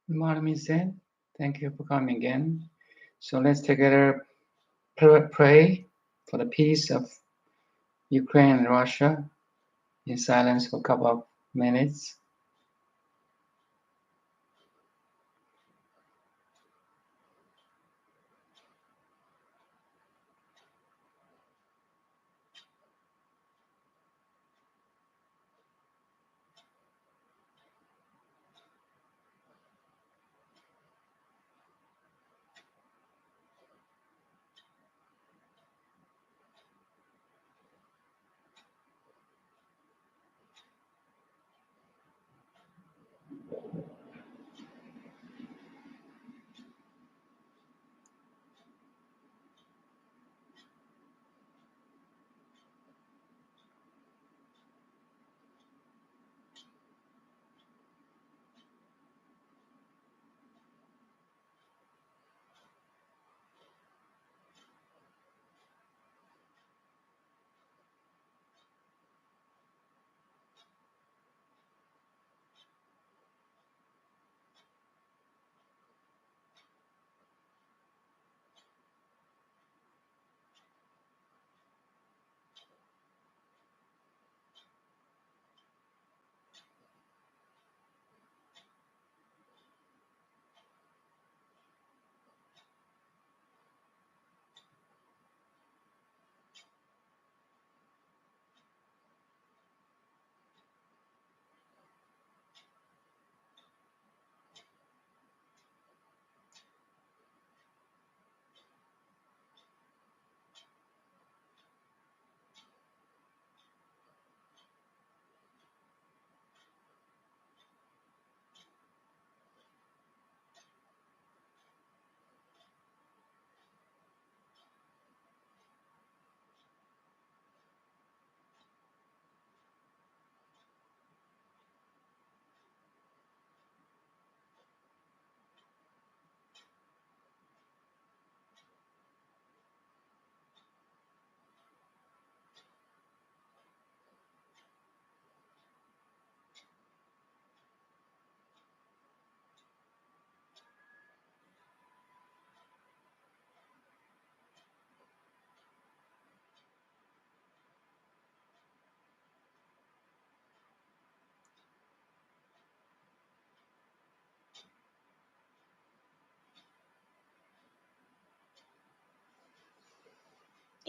Madam Zen, thank you for coming again. So let's together pray for the peace of Ukraine and Russia in silence for a couple of minutes.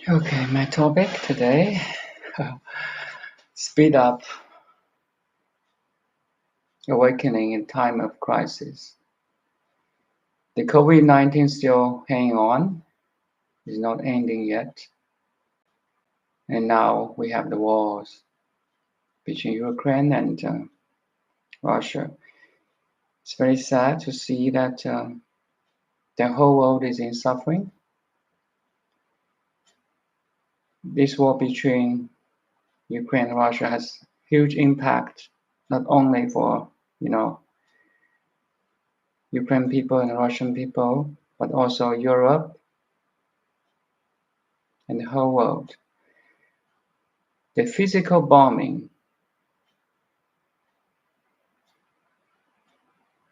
Okay, my topic today, speed up awakening in time of crisis. The COVID-19 still hanging on, is not ending yet. And now we have the wars between Ukraine and Russia. It's very sad to see that the whole world is in suffering. This war between Ukraine and Russia has huge impact, not only for Ukraine people and Russian people, but also Europe and the whole world. The physical bombing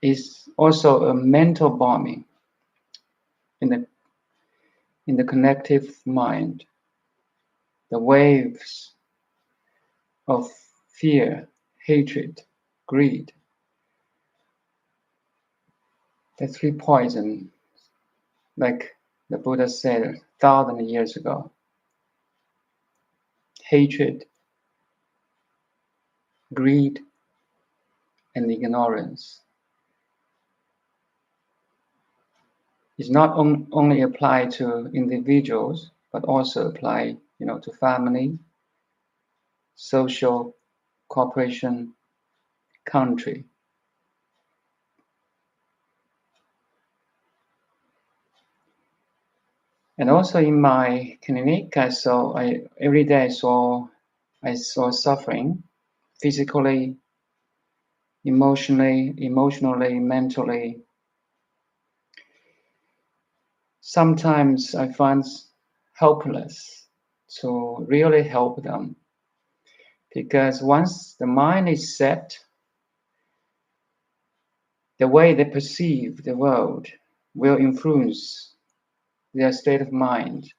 is also a mental bombing in the collective mind. The waves of fear, hatred, greed, the three poisons, like the Buddha said 1,000 years ago. Hatred, greed, and ignorance is not only applied to individuals, but also apply, to family, social, corporation, country. And also in my clinic, every day I saw suffering, physically, emotionally, mentally. Sometimes I find helpless to really help them, because once the mind is set, The way they perceive the world will influence their state of mind.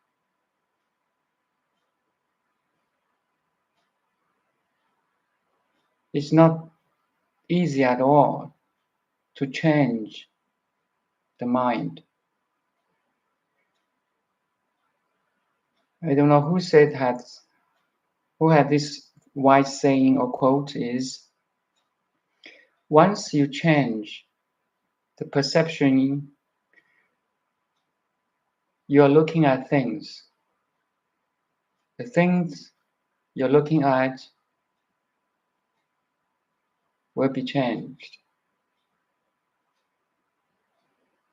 It's not easy at all to change the mind. I don't know who had this wise saying or quote is, once you change the perception you're looking at things, the things you're looking at will be changed.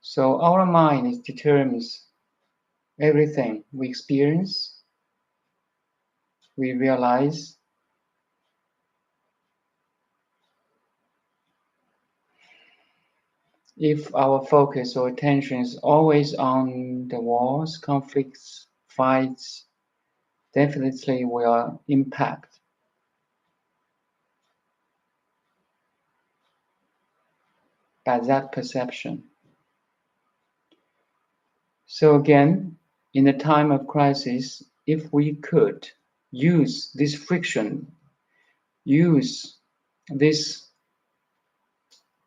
So our mind determines everything we experience, we realize. If our focus or attention is always on the wars, conflicts, fights, definitely will impact by that perception. So again, in a time of crisis, if we could use this friction, use this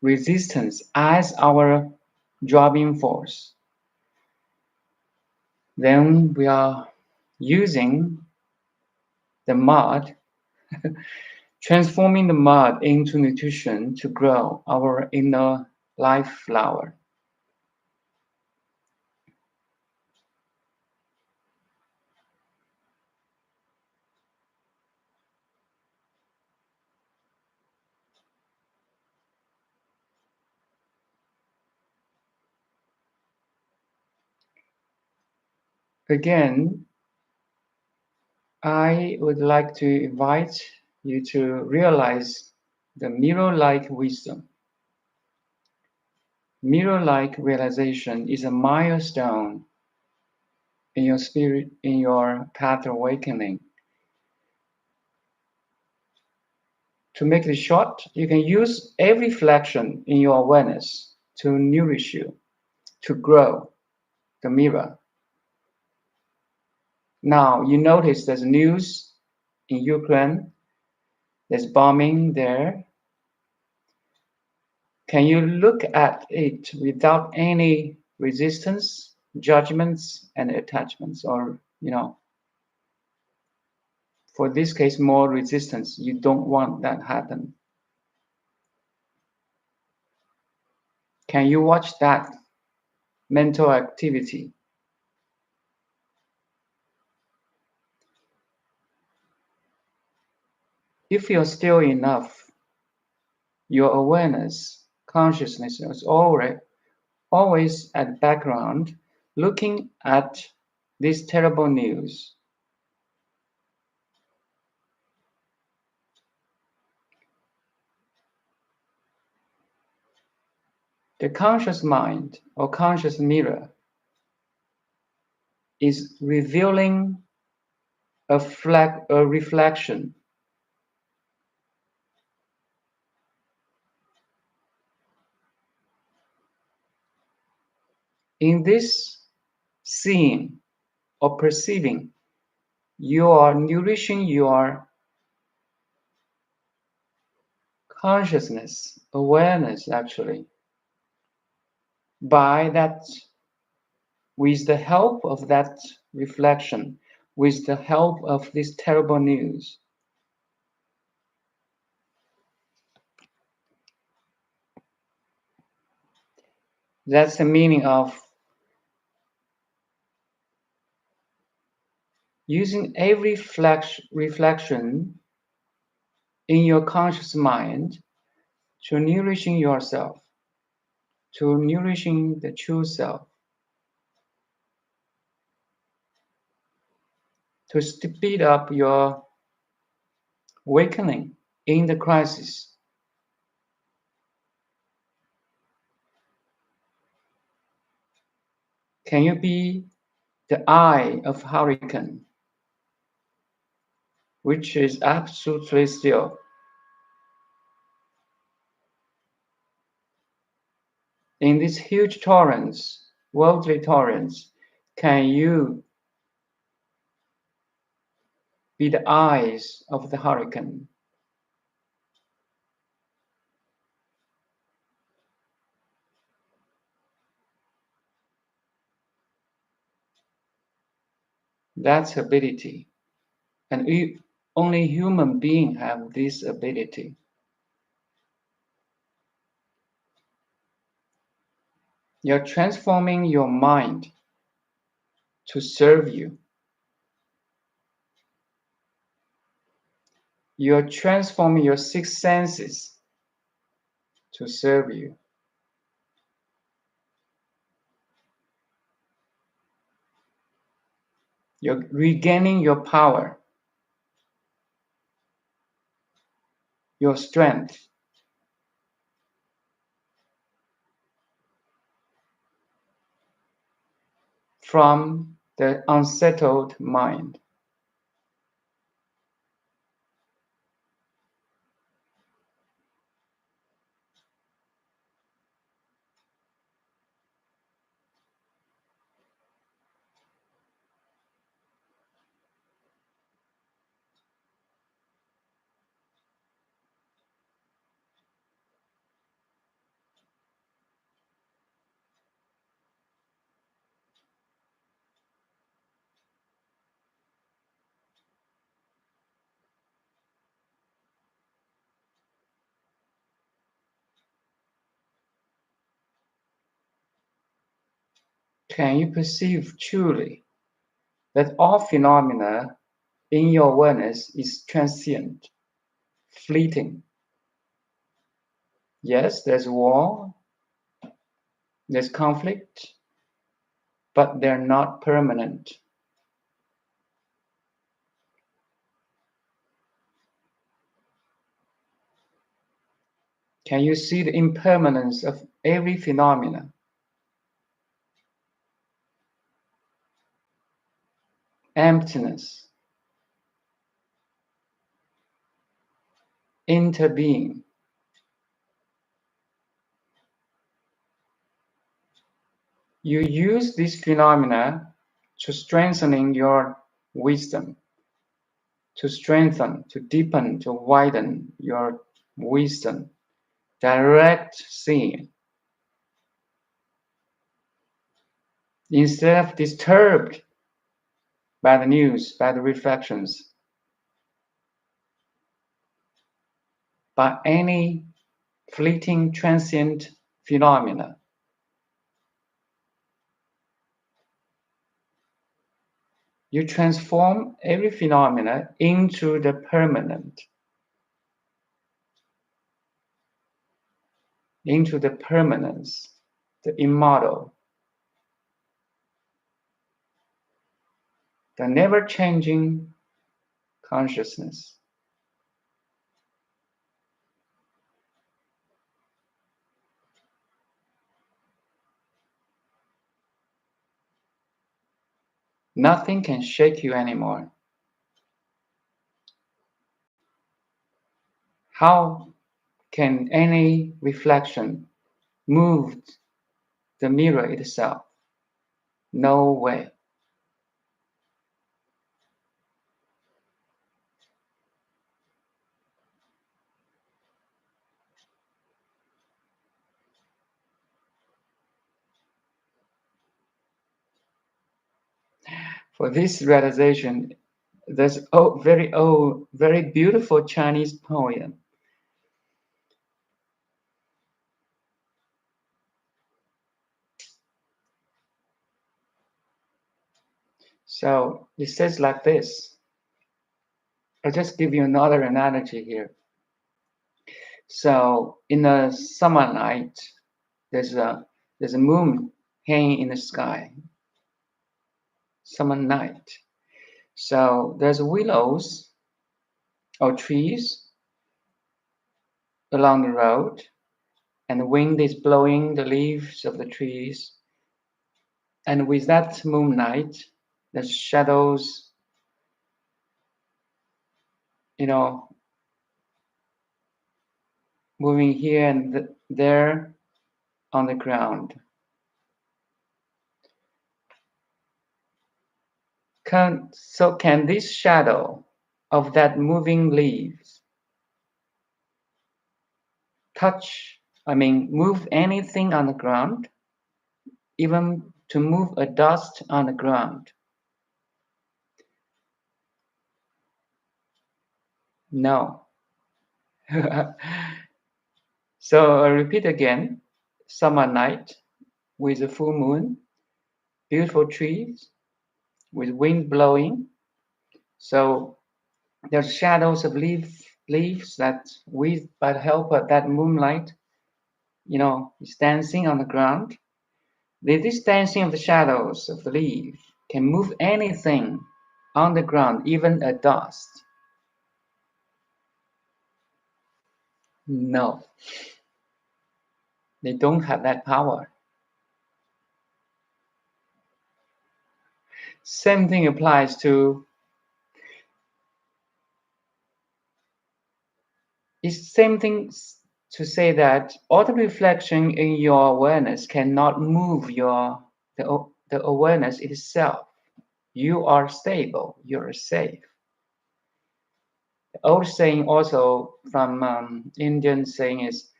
resistance as our driving force, then we are using the mud, transforming the mud into nutrition to grow our inner life flower. Again, I would like to invite you to realize the mirror-like wisdom. Mirror-like realization is a milestone in your spirit, in your path of awakening. To make it short, you can use every reflection in your awareness to nourish you, to grow the mirror. Now, you notice there's news in Ukraine, there's bombing there. Can you look at it without any resistance, judgments, and attachments? Or, for this case, more resistance. You don't want that happen. Can you watch that mental activity? If you're still enough, your awareness, consciousness is always at background, looking at this terrible news. The conscious mind or conscious mirror is revealing a reflection. In this seeing or perceiving, you are nourishing your consciousness, awareness actually, by that, with the help of that reflection, with the help of this terrible news. That's the meaning of using every reflection in your conscious mind to nourishing yourself, to nourishing the true self, to speed up your awakening in the crisis. Can you be the eye of hurricane, which is absolutely still? In these huge torrents, worldly torrents, can you be the eyes of the hurricane? That's ability. And only human beings have this ability. You're transforming your mind to serve you. You're transforming your six senses to serve you. You're regaining your power, your strength from the unsettled mind. Can you perceive truly that all phenomena in your awareness is transient, fleeting? Yes, there's war, there's conflict, but they're not permanent. Can you see the impermanence of every phenomena? Emptiness, interbeing. You use these phenomena to strengthening your wisdom, to strengthen, to deepen, to widen your wisdom, direct seeing. Instead of disturbed by the news, by the reflections, by any fleeting transient phenomena. You transform every phenomena into the permanent, into the permanence, the immortal, the never-changing consciousness. Nothing can shake you anymore. How can any reflection move the mirror itself? No way. For this realization, there's a very old, very beautiful Chinese poem. So it says like this. I'll just give you another analogy here. So in a summer night, there's a moon hanging in the sky. Summer night. So there's willows or trees along the road, and the wind is blowing the leaves of the trees. And with that moonlight, there's shadows, moving here and there. on the ground. Can this shadow of that moving leaves move anything on the ground, even to move a dust on the ground? No. So I repeat again, summer night with a full moon, beautiful trees with wind blowing. So there's shadows of leaves that by the help of that moonlight, is dancing on the ground. This dancing of the shadows of the leaf can move anything on the ground, even a dust. No, they don't have that power. Same thing applies to, it's same thing to say that auto-reflection in your awareness cannot move the awareness itself. You are stable, you're safe. The old saying also from Indian saying is,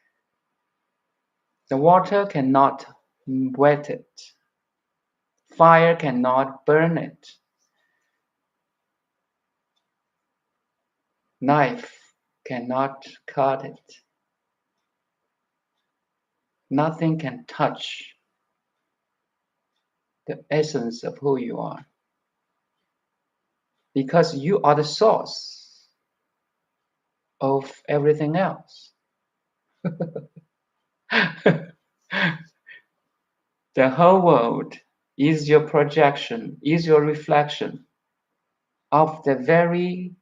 the water cannot wet it. Fire cannot burn it. Knife cannot cut it. Nothing can touch the essence of who you are. Because you are the source of everything else. The whole world is your projection, is your reflection of the very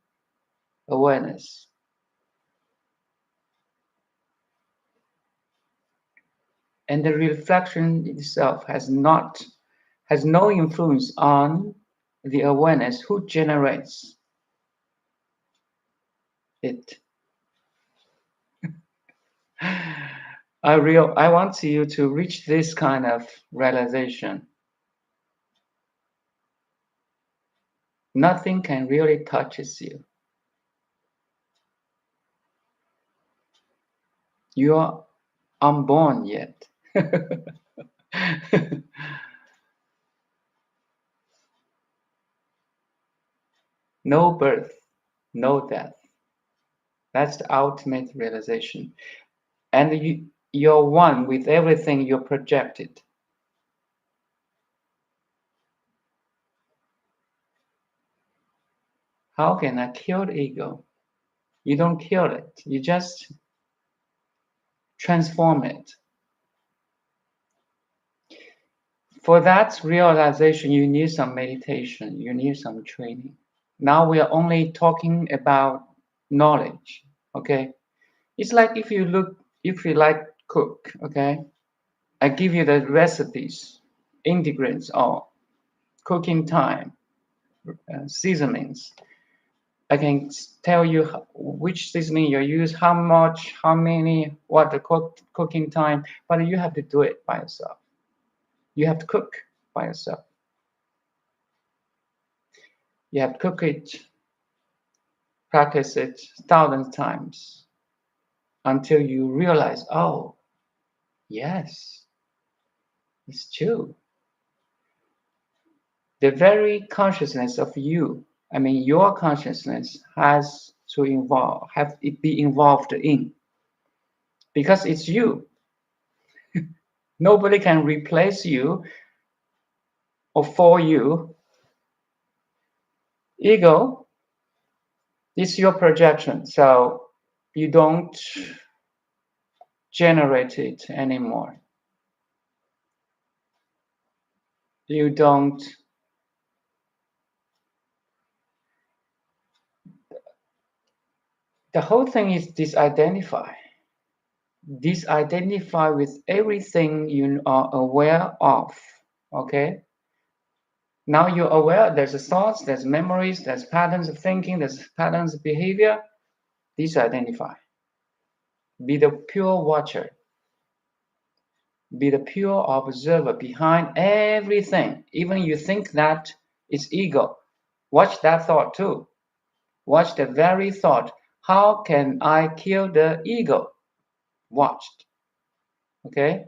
awareness. And the reflection itself has no influence on the awareness who generates it. I want you to reach this kind of realization. Nothing can really touches you. You are unborn yet. No birth, no death. That's the ultimate realization. And you're one with everything you projected. How can I kill the ego? You don't kill it. You just transform it. For that realization, you need some meditation. You need some training. Now we are only talking about knowledge. Okay, it's like if you like cook. Okay, I give you the recipes, ingredients, or cooking time, seasonings. I can tell you which seasoning you use, how much, how many, what the cooking time, but you have to do it by yourself. You have to cook by yourself. You have to cook it, practice it 1,000 times until you realize, oh, yes, it's true. The very consciousness of you, your consciousness has to be involved in, because it's you. Nobody can replace you or for you. Ego is your projection, so you don't generate it anymore. You don't. The whole thing is disidentify. Disidentify with everything you are aware of. Okay? Now you're aware there's thoughts, there's memories, there's patterns of thinking, there's patterns of behavior. Disidentify. Be the pure watcher. Be the pure observer behind everything. Even you think that it's ego. Watch that thought too. Watch the very thought. How can I kill the ego? Watched. Okay?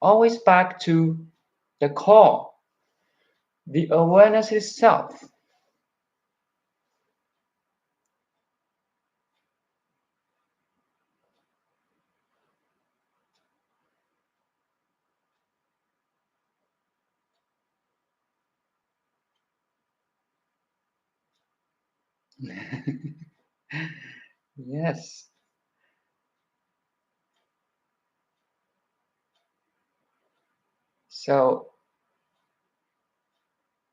Always back to the core, the awareness itself. Yes. So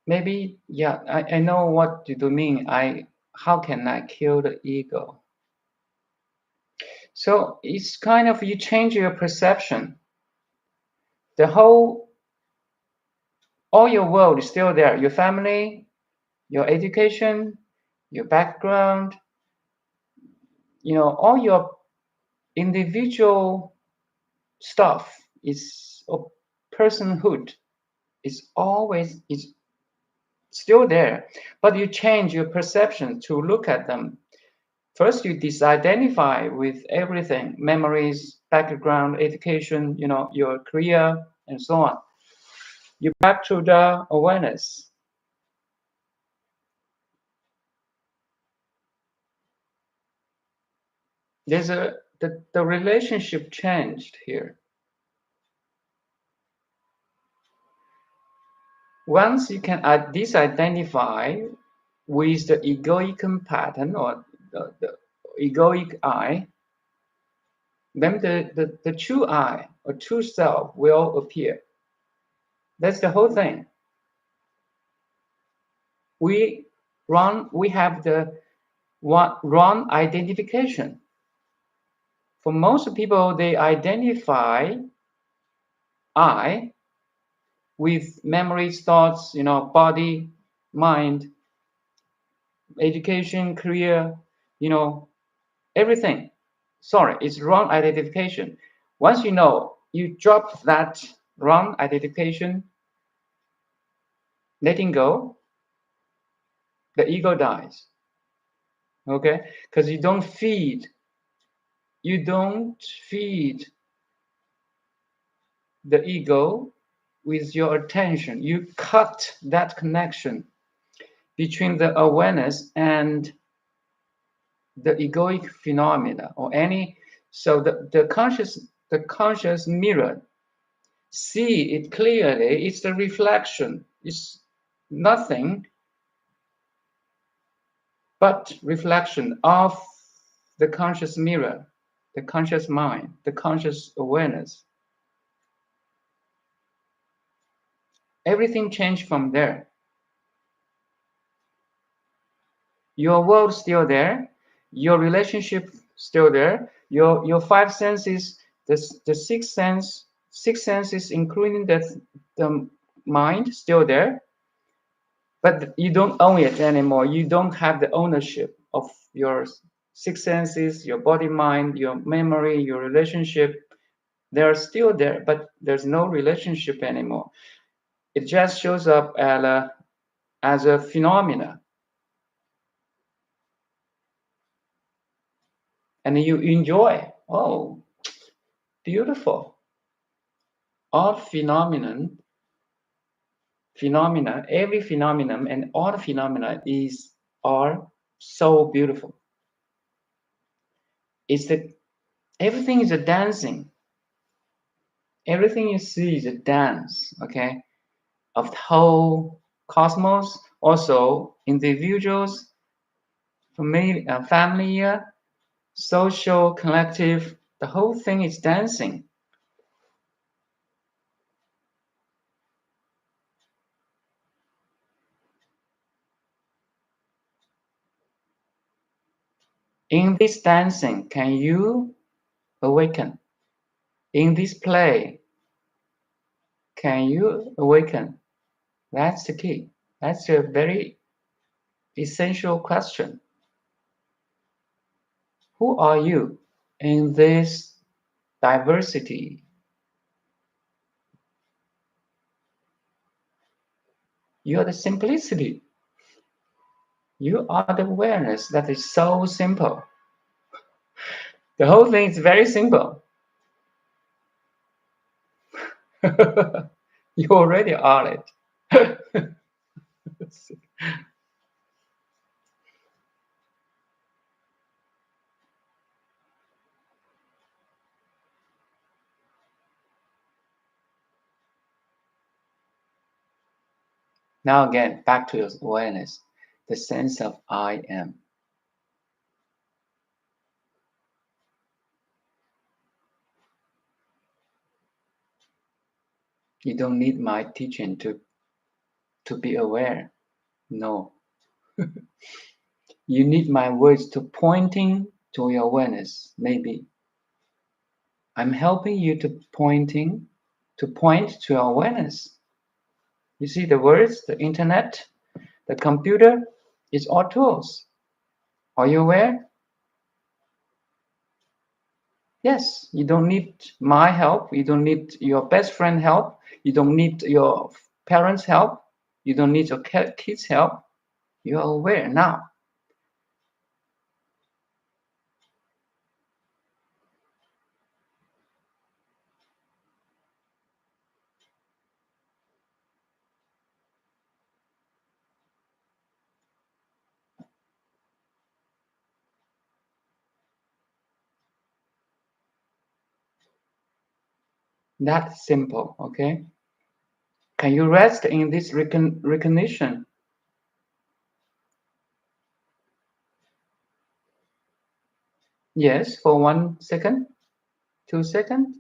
maybe, yeah, I know what you do mean. How can I kill the ego? So it's kind of you change your perception. The whole, all your world is still there. Your family, your education, your background, all your individual stuff is a personhood is still there, but you change your perception to look at them. First, you disidentify with everything, memories, background, education, your career, and so on. You back to the awareness. There's the relationship changed here. Once you can disidentify with the egoic pattern or the egoic I, then the true I or true self will appear. That's the whole thing. We have the wrong identification. For most people, they identify I with memories, thoughts, body, mind, education, career, everything. Sorry, it's wrong identification. Once you drop that wrong identification, letting go, the ego dies. Okay? Because you don't feed the ego with your attention. You cut that connection between the awareness and the egoic phenomena or any. So the conscious mirror, see it clearly. It's the reflection. It's nothing but reflection of the conscious mirror, the conscious mind, the conscious awareness. Everything changed from there. Your world still there, your relationship still there, your five senses, the six senses, including the mind, still there, but you don't own it anymore. You don't have the ownership of your six senses, your body, mind, your memory, your relationship. They're still there, but there's no relationship anymore. It just shows up as a phenomena. And you enjoy. Oh, beautiful. All phenomena, every phenomenon and all phenomena are so beautiful. Everything is a dancing. Everything you see is a dance, okay, of the whole cosmos, also individuals, family, social, collective. The whole thing is dancing. In this dancing, can you awaken? In this play, can you awaken? That's the key. That's a very essential question. Who are you in this diversity. You are the simplicity. You are the awareness that is so simple. The whole thing is very simple. You already are it. Now again, back to your awareness, the sense of I am. You don't need my teaching to be aware. No. You need my words to pointing to your awareness. Maybe I'm helping you to point to your awareness. You see the words, the internet, the computer, it's all tools. Are you aware? Yes, you don't need my help. You don't need your best friend help. You don't need your parents' help. You don't need your kids' help. You are aware now. That's simple, okay? Can you rest in this recognition? Yes, for 1 second, 2 seconds,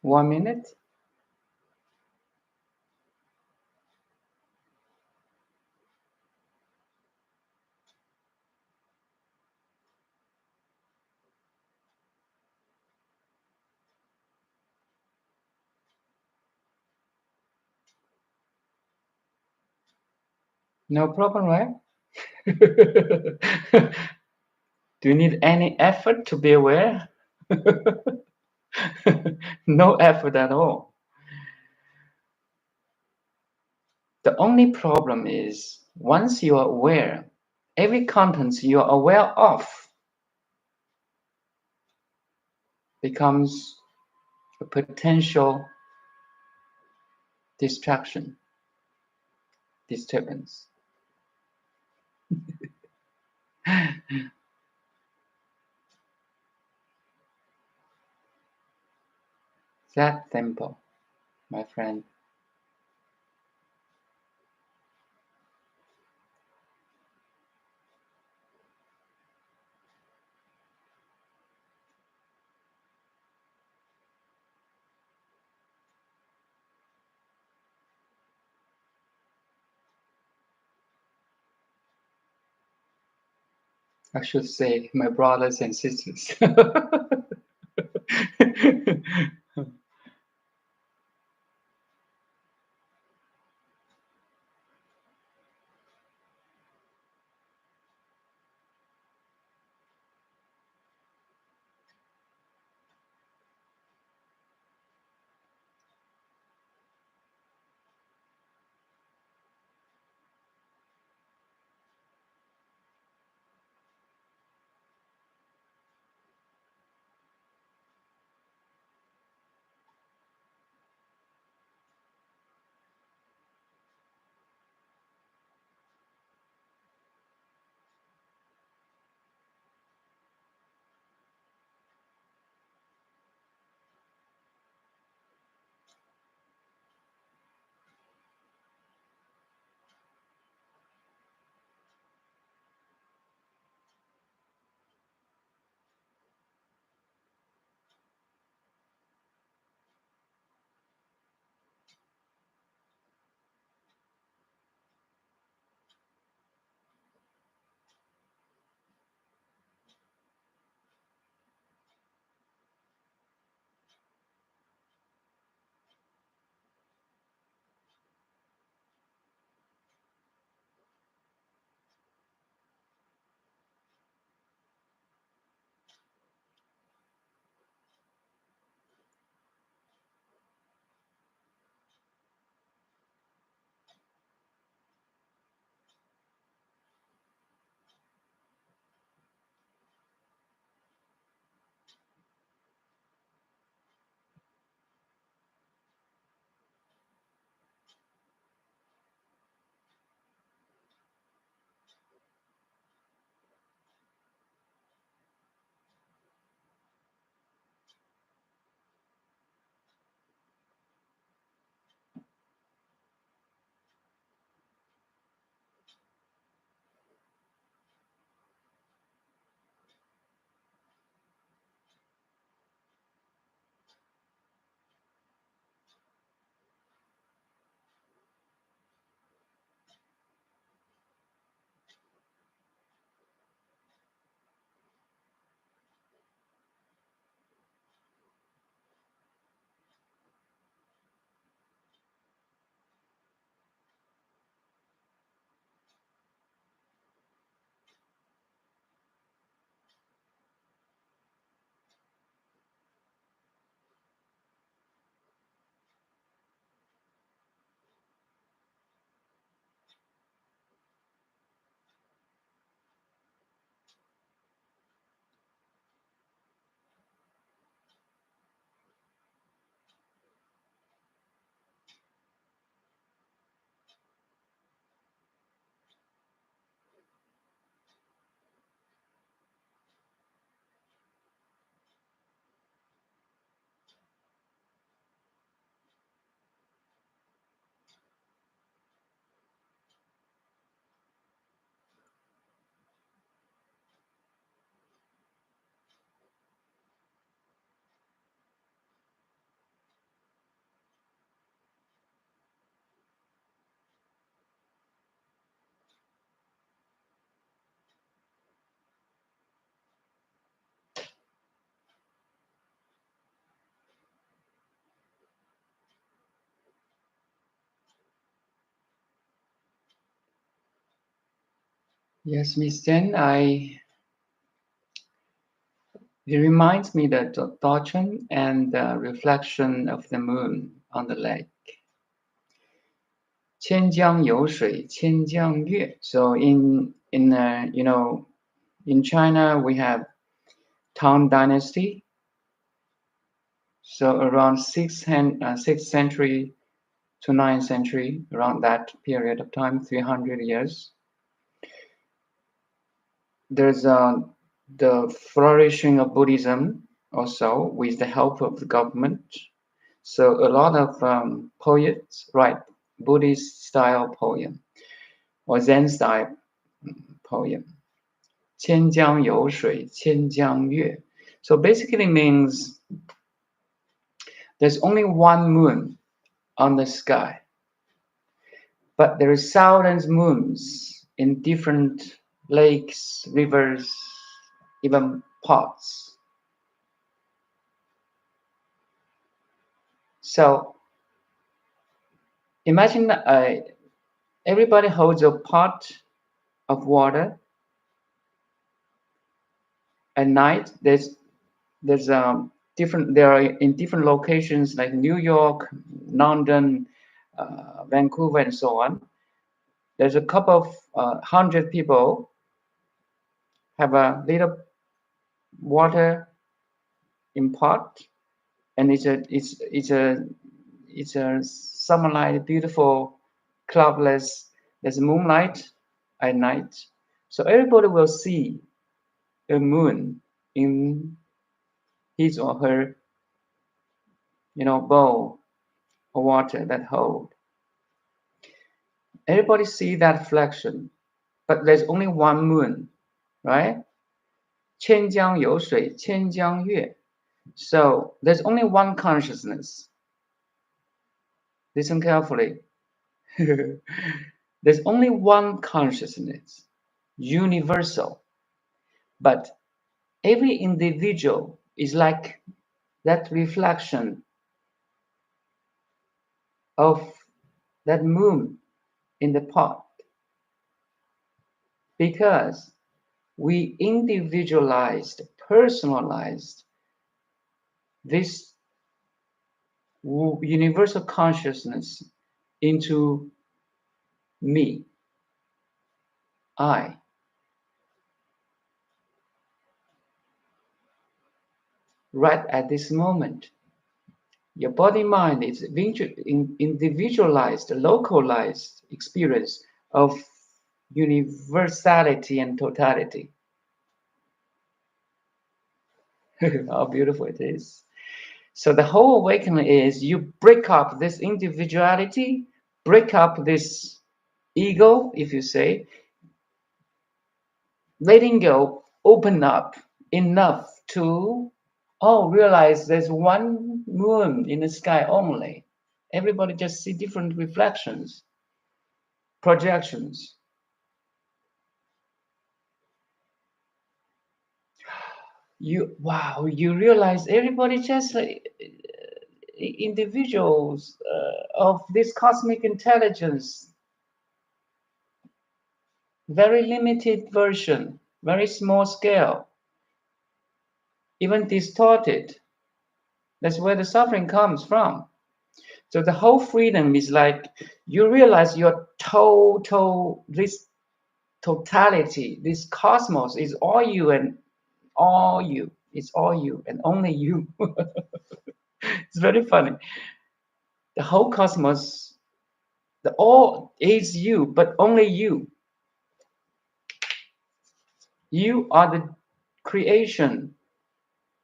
1 minute. No problem, right? Do you need any effort to be aware? No effort at all. The only problem is once you are aware, every content you are aware of becomes a potential distraction, disturbance. That simple, my friend. I should say, my brothers and sisters. Yes, Miss Jen, it reminds me that the doctrine and the reflection of the moon on the lake. 千江有水千江月. So in China we have Tang Dynasty. So around 6th century to 9th century, around that period of time, 300 years, there's the flourishing of Buddhism also with the help of the government. So a lot of poets write Buddhist style poem or Zen style poem. 千江有水千江月. So basically means there's only one moon on the sky, but there is thousands of moons in different lakes, rivers, even pots. So imagine everybody holds a pot of water. At night, there's different. There are in different locations like New York, London, Vancouver, and so on. There's a couple of 100 people have a little water in pot, and it's a summerlight, beautiful, cloudless. There's moonlight at night, so everybody will see a moon in his or her, bowl of water that hold. Everybody see that reflection, but there's only one moon, right? 千江有水千江月. So there's only one consciousness. Listen carefully. There's only one consciousness, universal. But every individual is like that reflection of that moon in the pot. Because we individualized, personalized this universal consciousness into me, I. Right at this moment, your body mind is individualized, localized experience of universality and totality. How beautiful it is. So the whole awakening is you break up this individuality, break up this ego, if you say, letting go, open up enough to realize there's one moon in the sky only. Everybody just see different reflections, projections. You realize everybody just like individuals of this cosmic intelligence, very limited version, very small scale, even distorted. That's where the suffering comes from. So the whole freedom is like you realize your total, this totality, this cosmos is all you and all you. It's all you and only you. It's very funny. The whole cosmos, the all is you, but only you. You are the creation.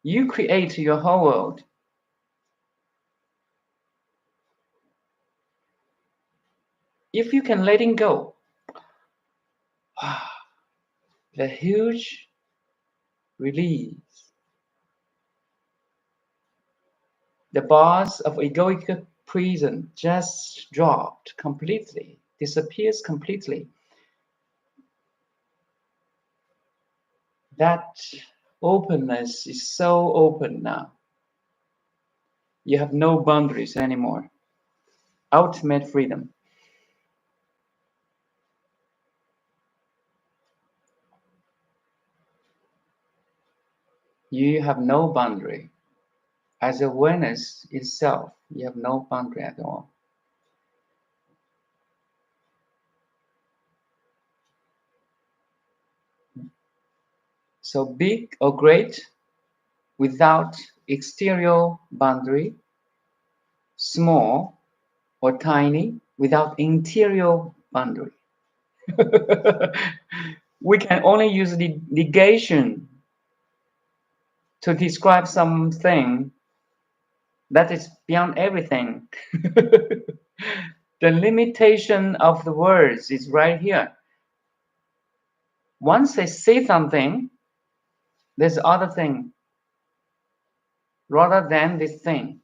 You create your whole world. If you can let it go, the huge release. The bars of egoic prison just dropped completely, disappears completely. That openness is so open now. You have no boundaries anymore. Ultimate freedom. You have no boundary. As awareness itself, you have no boundary at all. So big or great without exterior boundary, small or tiny without interior boundary. We can only use the negation to describe something that is beyond everything. The limitation of the words is right here. Once they say something, there's other thing rather than this thing.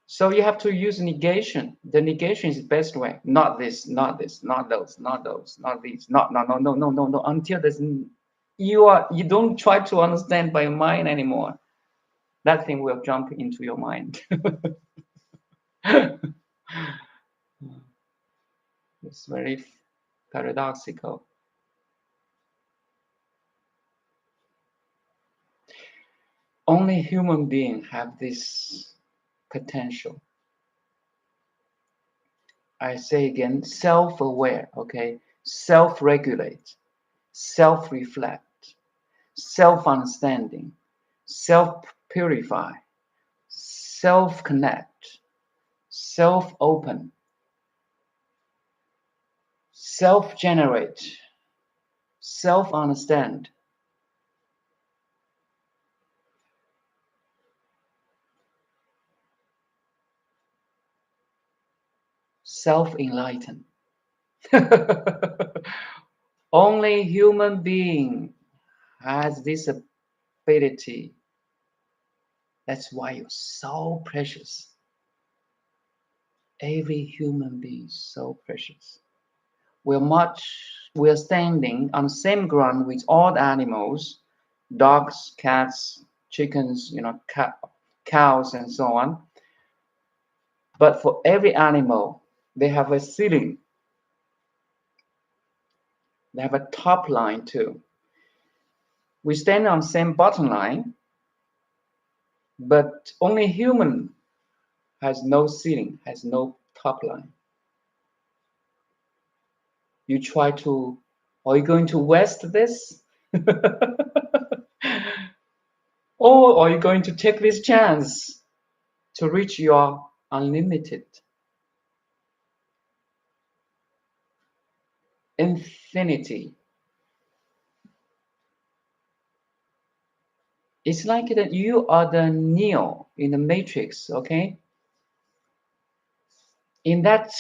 So you have to use negation. The negation is the best way. Not this, not this, not those, not those, not these, not no no no no no no. Until there's you don't try to understand by your mind anymore. That thing will jump into your mind. It's very paradoxical. Only human beings have this potential. I say again, self-aware, okay? Self-regulate, self-reflect, self-understanding, self-purify, self-connect, self-open, self-generate, self-understand, self-enlighten. Only human being has this ability. That's why you're so precious. Every human being is so precious. We're standing on the same ground with all the animals, dogs, cats, chickens, cows, and so on. But for every animal, they have a ceiling. They have a top line too. We stand on the same bottom line, but only human has no ceiling, has no top line. You try to, are you going to waste this? Or are you going to take this chance to reach your unlimited infinity? It's like that you are the Neo in the Matrix, okay? In that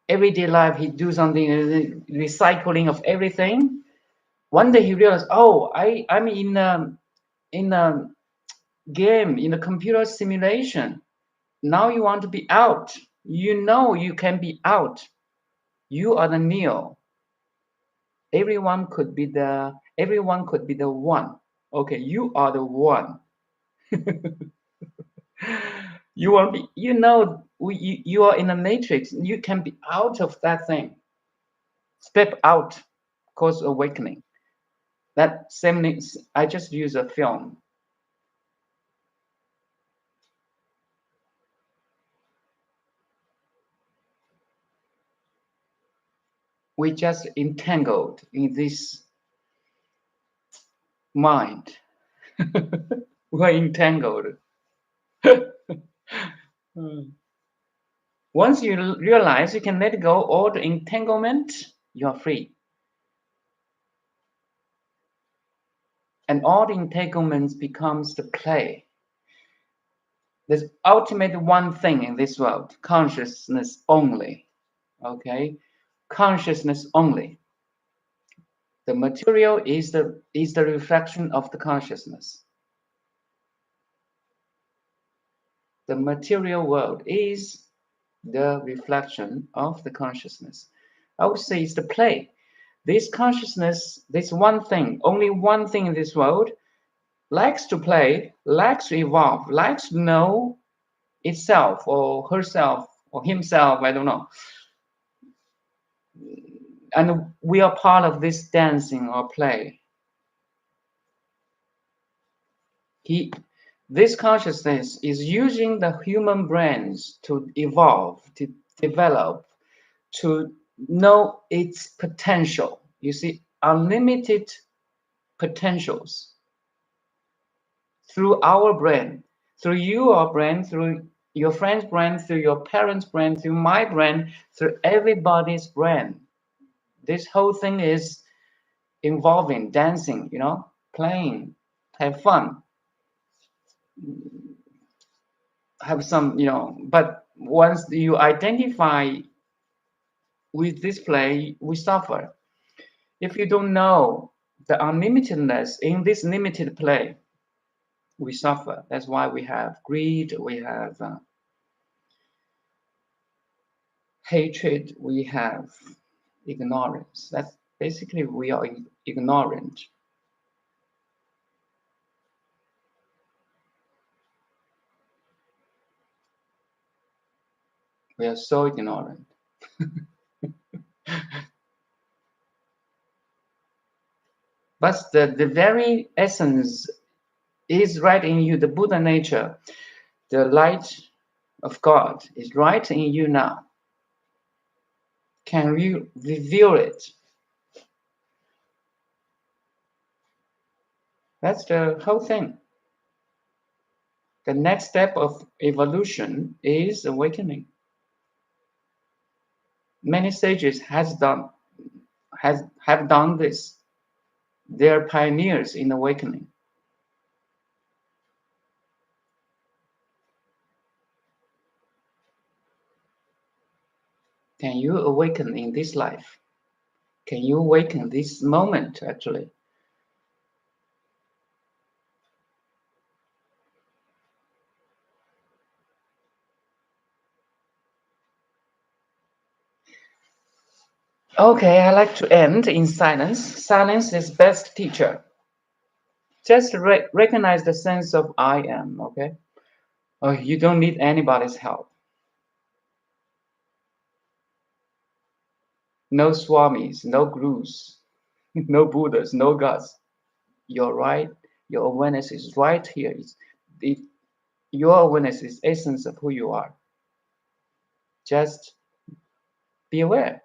everyday life, he do something, recycling of everything. One day he realized, oh, I'm in a game, in a computer simulation. Now you want to be out. You know you can be out. You are the Neo. Everyone could be the one. Okay, you are the one. You want to be, you are in a matrix. You can be out of that thing. Step out, cause awakening. That same thing, I just use a film. We just entangled in this mind. We're entangled. Once you realize you can let go all the entanglement, you are free. And all the entanglements becomes the play. There's ultimate one thing in this world, consciousness only. Okay? Consciousness only. The material is the reflection of the consciousness. The material world is the reflection of the consciousness. I would say it's the play. This consciousness, this one thing, only one thing in this world, likes to play, likes to evolve, likes to know itself or herself or himself, I don't know. And we are part of this dancing or play. This consciousness is using the human brains to evolve, to develop, to know its potential. You see, unlimited potentials through our brain, through your brain, through your friend's brain, through your parents' brain, through my brain, through everybody's brain. This whole thing is involving dancing, playing, have fun, have some, but once you identify with this play, we suffer. If you don't know the unlimitedness in this limited play, we suffer. That's why we have greed, we have hatred, we have ignorance. That's basically we are ignorant. We are so ignorant. But the very essence is right in you, the Buddha nature, the light of God is right in you now. Can you reveal it? That's the whole thing. The next step of evolution is awakening. Many sages have done this. They are pioneers in awakening. Can you awaken in this life? Can you awaken this moment, actually? Okay, I like to end in silence. Silence is best teacher. Just recognize the sense of I am, okay? Oh, you don't need anybody's help. No swamis, no gurus, no Buddhas, no gods. You're right. Your awareness is right here. Your awareness is essence of who you are. Just be aware.